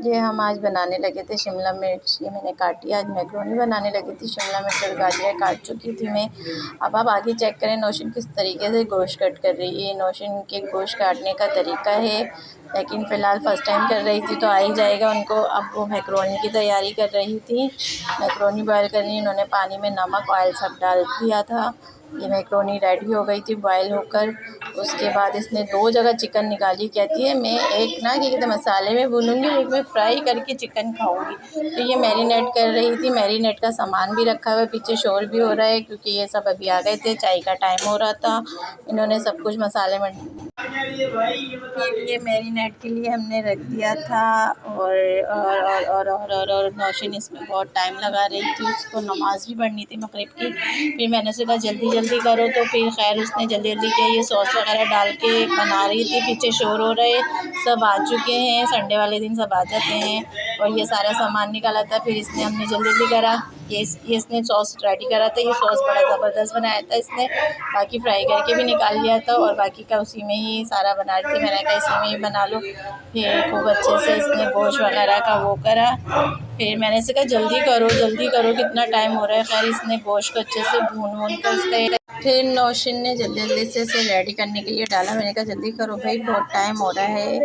ये हम आज बनाने लगे थे शिमला मिर्च, ये मैंने काटी। आज मैक्रोनी बनाने लगी थी। शिमला मिर्च और गाजर काट चुकी थी मैं। अब आप आगे चेक करें नौशीन किस तरीके से गोश्त कट कर रही है। ये नौशीन के गोश्त काटने का तरीका है, लेकिन फ़िलहाल फ़र्स्ट टाइम कर रही थी तो आ ही जाएगा उनको। अब वो मैक्रोनी की तैयारी कर रही थी। मैक्रोनी बॉयल करनी, इन्होंने पानी में नमक ऑयल सब डाल दिया था। ये मैक्रोनी रेडी हो गई थी बॉयल होकर। उसके बाद इसने 2 जगह चिकन निकाली। कहती है मैं एक ना कि मसाले में भूनूंगी, एक में फ्राई करके चिकन खाऊंगी। तो ये मैरिनेट कर रही थी। मैरिनेट का सामान भी रखा हुआ है, पीछे शोर भी हो रहा है क्योंकि ये सब अभी आ गए थे, चाय का टाइम हो रहा था। इन्होंने सब कुछ मसाले में फिर ये मैरिनेट के लिए हमने रख दिया था। और नौशीन इसमें बहुत टाइम लगा रही थी, उसको नमाज़ भी पढ़नी थी मगरिब की। फिर मैंने सोचा जल्दी जल्दी करो, तो फिर खैर उसने जल्दी जल्दी किया। ये सॉस वगैरह डाल के बना रही थी। पीछे शोर हो रहे, सब आ चुके हैं, संडे वाले दिन सब आ जाते हैं। और ये सारा सामान निकाला था, फिर इसने हमने जल्दी जल्दी करा। ये इसने सॉस रेडी करा था। ये सॉस बड़ा ज़बरदस्त बनाया था इसने। बाकी फ्राई करके भी निकाल लिया था और बाकी का उसी में ही सारा बना रही थी। मैंने कहा इसी में ही बना लो। फिर खूब अच्छे से इसने गोश्त वगैरह का वो करा। फिर मैंने इसे कहा जल्दी करो कितना टाइम हो रहा है। खैर इसने गोश्त को अच्छे से भून कर उसका फिर नौशीन ने जल्दी जल्दी से इसे रेडी करने के लिए डाला। मैंने कहा जल्दी करो भाई, बहुत टाइम हो रहा है,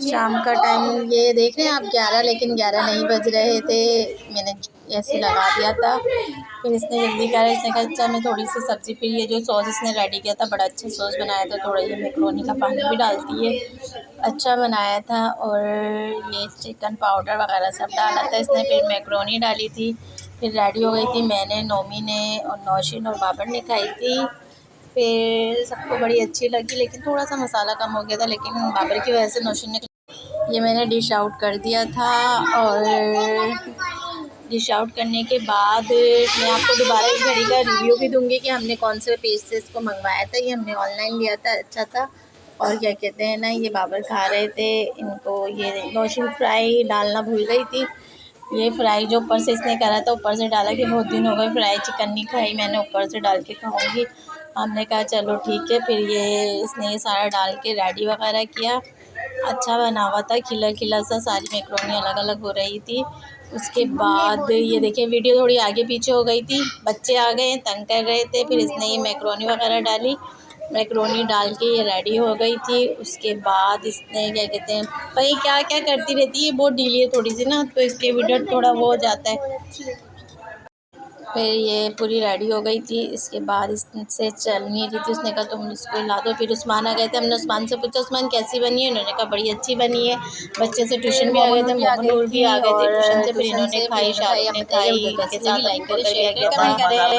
शाम का टाइम। ये देख रहे हैं आप 11, लेकिन 11 नहीं बज रहे थे। मैंने ऐसे लगा दिया था। फिर इसने जल्दी करा। इसने कहा अच्छा मैं थोड़ी सी सब्ज़ी, फिर ये जो सॉस इसने रेडी किया था, बड़ा अच्छा सॉस बनाया था। थोड़ा ये मैक्रोनी का पानी भी डालती है, अच्छा बनाया था। और ये चिकन पाउडर वगैरह सब डाला था इसने। फिर मैक्रोनी डाली थी। फिर रेडी हो गई थी। मैंने, नोमी ने और नौशीन और बाबर ने खाई थी। फिर सबको बड़ी अच्छी लगी, लेकिन थोड़ा सा मसाला कम हो गया था, लेकिन बाबर की वजह से नौशीन ने ये मैंने डिश आउट कर दिया था। और डिश आउट करने के बाद मैं आपको दोबारा इस घड़ी का रिव्यू भी दूंगी कि हमने कौन से पेज से इसको मंगवाया था। ये हमने ऑनलाइन लिया था, अच्छा था। और क्या कहते हैं ना, ये बाबर खा रहे थे इनको। ये नौशीन फ्राई डालना भूल गई थी। ये फ्राई जो ऊपर से इसने करा था, ऊपर से डाला कि बहुत दिन हो गए फ्राई चिकन नहीं खाई, मैंने ऊपर से डाल के खाऊंगी। हमने कहा चलो ठीक है। फिर इसने ये सारा डाल के रेडी वगैरह किया। अच्छा बना हुआ था, खिला खिला सा। सारी मैक्रोनी अलग अलग हो रही थी। उसके बाद ये देखिए वीडियो थोड़ी आगे पीछे हो गई थी, बच्चे आ गए तंग कर रहे थे। फिर इसने ये मैक्रोनी वगैरह डाली। मैक्रोनी डाल के ये रेडी हो गई थी। उसके बाद इसने क्या कहते हैं, भाई क्या क्या करती रहती है, बहुत ढीली है थोड़ी सी ना, तो इसलिए वीडियो थोड़ा वो हो जाता है। फिर ये पूरी रेडी हो गई थी। इसके बाद इससे चल नहीं रही थी। उसने कहा तुम इसको ला दो। फिर उस्मान आ गए थे। हमने उस्मान से पूछा उस्मान कैसी बनी है, उन्होंने कहा बड़ी अच्छी बनी है। बच्चे से ट्यूशन भी आ गए थे, मोहन नूर भी आ गए थे ट्यूशन से। फिर इन्होंने खाई, शाहरुख ने खाई, इनके साथ लाइक करें, शेयर करें, कमेंट करें।